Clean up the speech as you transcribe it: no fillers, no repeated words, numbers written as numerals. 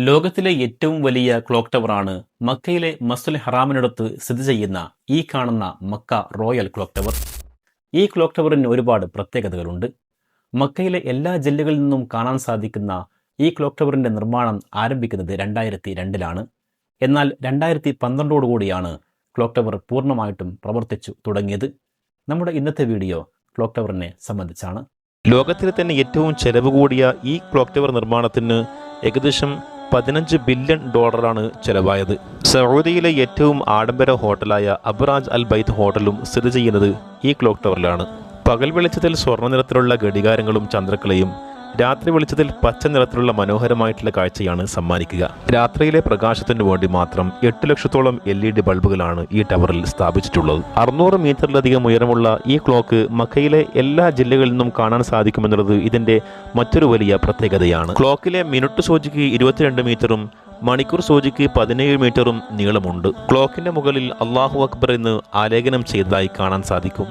ലോകത്തിലെ ഏറ്റവും വലിയ ക്ലോക്ക് ടവറാണ് മക്കയിലെ മസ്ജിദുൽ ഹറാമിനടുത്ത് സ്ഥിതി ചെയ്യുന്ന ഈ കാണുന്ന മക്ക റോയൽ ക്ലോക്ക് ടവർ. ഈ ക്ലോക്ക് ടവറിന് ഒരുപാട് പ്രത്യേകതകളുണ്ട്. മക്കയിലെ എല്ലാ ജില്ലകളിൽ നിന്നും കാണാൻ സാധിക്കുന്ന ഈ ക്ലോക്ക് ടവറിൻ്റെ നിർമ്മാണം ആരംഭിക്കുന്നത് 2002-ലാണ്. എന്നാൽ 2012-ഓടുകൂടിയാണ് ക്ലോക്ക് ടവർ പൂർണ്ണമായിട്ടും പ്രവർത്തിച്ചു തുടങ്ങിയത്. നമ്മുടെ ഇന്നത്തെ വീഡിയോ ക്ലോക്ക് ടവറിനെ സംബന്ധിച്ചാണ്. ലോകത്തിലെ തന്നെ ഏറ്റവും ചെലവ് കൂടിയ ഈ ക്ലോക്ക് ടവർ നിർമ്മാണത്തിന് ഏകദേശം $15 ബില്യൺ ചെലവായത്. സൗദിയിലെ ഏറ്റവും ആഡംബര ഹോട്ടലായ അബ്രാജ് അൽ ബൈത്ത് ഹോട്ടലും സ്ഥിതി ചെയ്യുന്നത് ഈ ക്ലോക്ക് ടവറിലാണ്. പകൽ വെളിച്ചത്തിൽ സ്വർണ്ണ നിറത്തിലുള്ള ഘടികാരങ്ങളും ചന്ദ്രക്കലയും, രാത്രി വെളിച്ചത്തിൽ പച്ച നിറത്തിലുള്ള മനോഹരമായിട്ടുള്ള കാഴ്ചയാണ് സമ്മാനിക്കുക. രാത്രിയിലെ പ്രകാശത്തിന് വേണ്ടി മാത്രം 8 ലക്ഷത്തോളം LED ബൾബുകളാണ് ഈ ടവറിൽ സ്ഥാപിച്ചിട്ടുള്ളത്. 600 മീറ്ററിലധികം ഉയരമുള്ള ഈ ക്ലോക്ക് മക്കയിലെ എല്ലാ ജില്ലകളിൽ നിന്നും കാണാൻ സാധിക്കുമെന്നുള്ളത് ഇതിന്റെ മറ്റൊരു വലിയ പ്രത്യേകതയാണ്. ക്ലോക്കിലെ മിനിറ്റ് സൂചിക്ക് 22 മീറ്ററും മണിക്കൂർ സൂചിക്ക് 17 മീറ്ററും നീളമുണ്ട്. ക്ലോക്കിന്റെ മുകളിൽ അല്ലാഹു അക്ബർ എന്ന് ആലേഖനം ചെയ്തതായി കാണാൻ സാധിക്കും.